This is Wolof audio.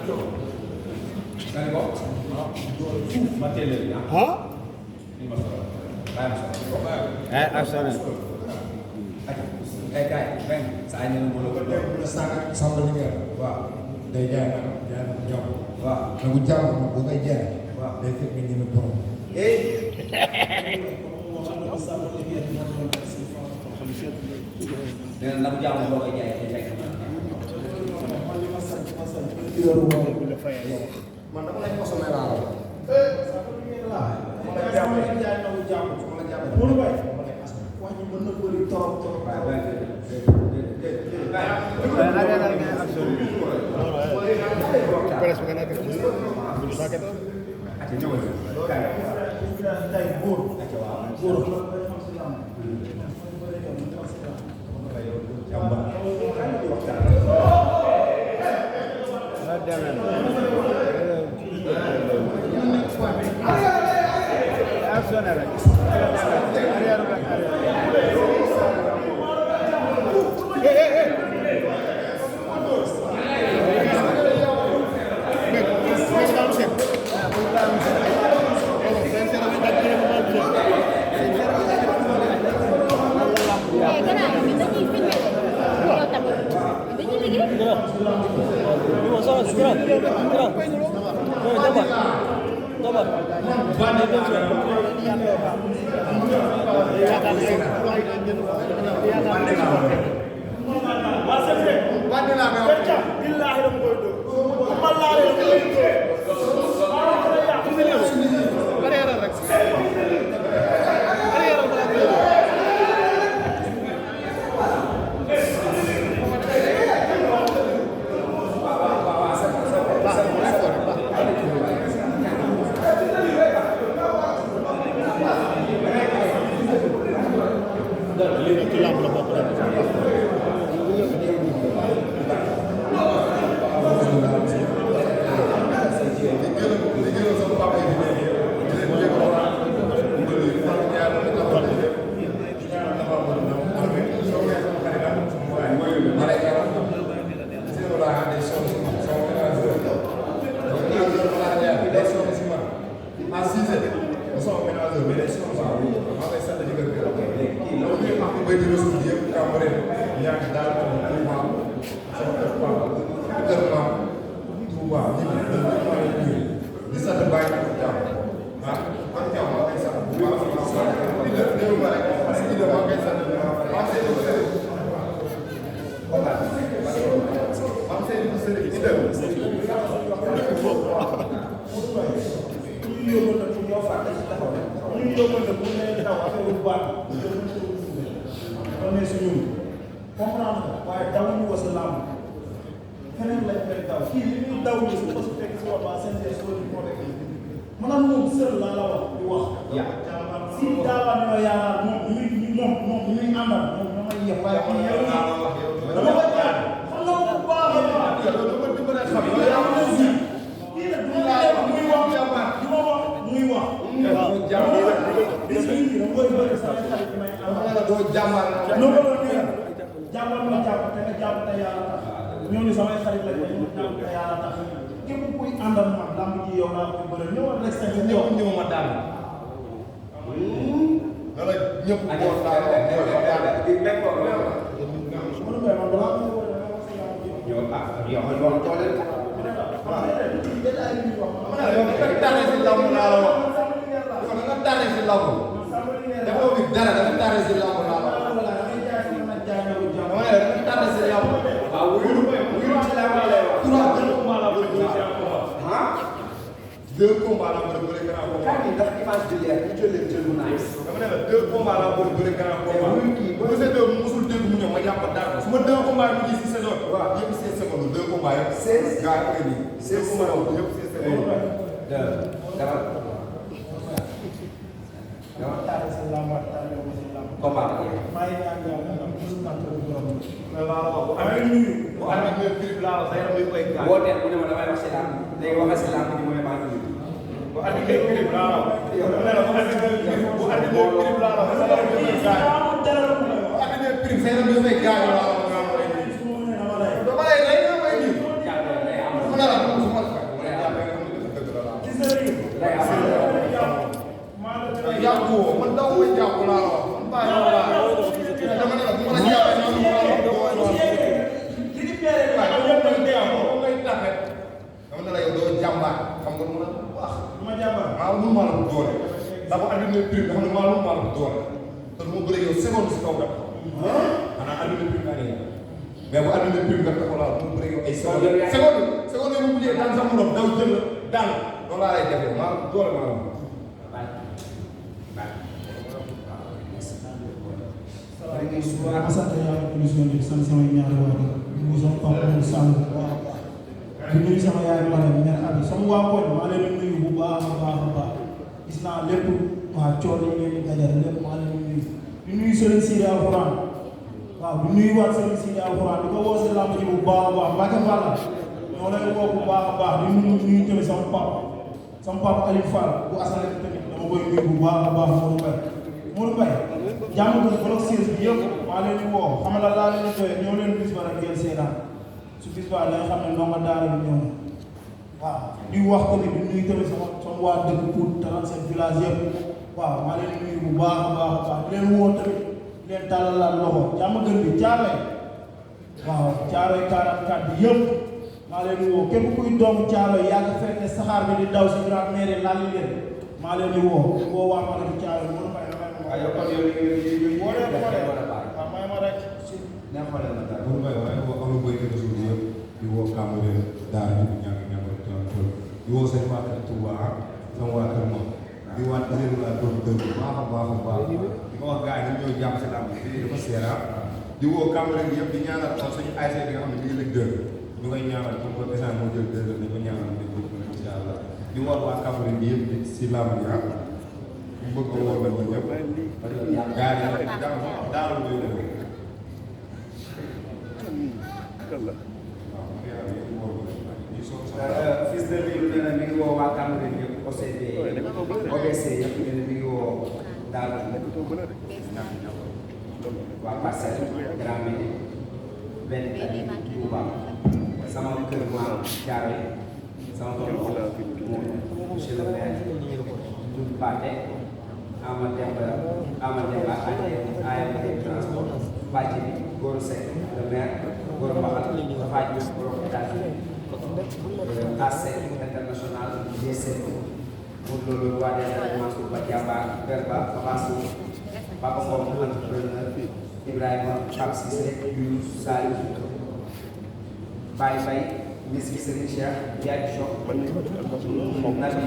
Kan kok? Mati lagi ya. Hah? Ini masalah. Asal. Kay, Ben, sa inyo ng bulog. Sa sambalnya, wah, dia jangan jam, Wah, lagu jam, bukan jam, wah. David menjadi pro. Dengan lagu jam mo kay Jay, kay Mana mulai kosong merah. Peres makan aja. Bulu sakit tuh. jàppoo man daw ma jàpp laa la wax man bàyyi la laa dama ne la bu ma la jàppee naa lu ma la waaye dama ne la jàppoo ba ngay taxet dama ne la yow doo jàmbaar xam nga mu ne bu baax ma jàmbaar maa lu maa la doole ndax bu andi ne prime nga xam ne maa lu maa la doole te du ma bëre yow seconde si kaw def xanaa andi ne prime année mais bu andi ne prime nga taxaw laa du ma bëre yow ay seconde bu mujjee daan sa morom daw jël daan loolu laa lay defee maa doole maa la ma sant yàlla émission bi sant sama ñaari waajur di sama papa mu sàmm di nuyu sama yaay ma ne ñaar abi sama waa koñ maa leen nuyu bu baax a baax a baax gis naa lépp waa coono yi ngeen di dajale lépp maa leen nuyu di nuyu Serigne Sidi Alxuraan waaw di nuyu waat Serigne Sidi Alxuraan di ko woo si làmb ji bu baax a baax Mbacke Fall ñoo lay woo bu baax a baax di nuyu tamit sama papa Aliou Fall bu asale tamit dama koy nuyu bu baax a baax Modou Mbaye jàmm ko bloc 16 bi yëpp maa leen di woo xam la laa leen di doyee ñoo leen bis ba rek ngeen seetaan su bis ba da nga xam ne ndongo daara bi ñëw na waaw di wax tamit di nuyu tamit sama waa dëkk pour 37 village yëpp waaw maa leen di nuyu bu baax a baax a baax di leen woo tamit di leen tàllalaat loxo jàmm gën bi Caaroy waaw Caaroy 44 bi yëpp maa leen di woo képp kuy doomu Caaroy yaa ngi fekk saxaar bi di daw si biir mairie laal leen maa leen di woo waa ma ne Caaroy mënu may yow kon yow li waaw may ma rek ne xoolal ma dara bu may waaye boo amul béykat yi suuf yëpp di woo Cambérène daara ji ñàkk di woo seen waa kër Touba sama waa kër moom di waat Aliou laa doon dër bu baax a baax a baax di ko wax gars yi dañu ñëw jàpp si làmb bi dafa seera di woo Cambérène yëpp di ñaanal kon suñu ASC bi nga xam ne mi ngi lëg dër ñu koy ñaanal comme que instant moo jël dër dañ ko ñaanal dañ ko mën incha allah di woo waa Cambérène bi yëpp si làmb bi ñu bëgg ko woo la ñu ñëpp gars yi daal muy fils de Lirou nee na mi ngi woo waa Cambérène yëpp OCD OBC yëpp nee na mi ngi woo daal waa Parcelles Grand Médine benn tali Touba sama kër maam Thiaroye sama tool moom monsieur le maire Doudou Pathé Amadou Demba AMD transport Bàcc bi Goro Seck le maire Goro Mbaxal Faaj Goro États-Unis AC international DC pour loolu waa des Mansour Ba Diamba Verba Papa Sow Papa Ngom entrepreneur Ibrahima Pape Cissé Youssouf Saliou Baye Faye Miss Serigne Cheikh Diagne Choc Nabi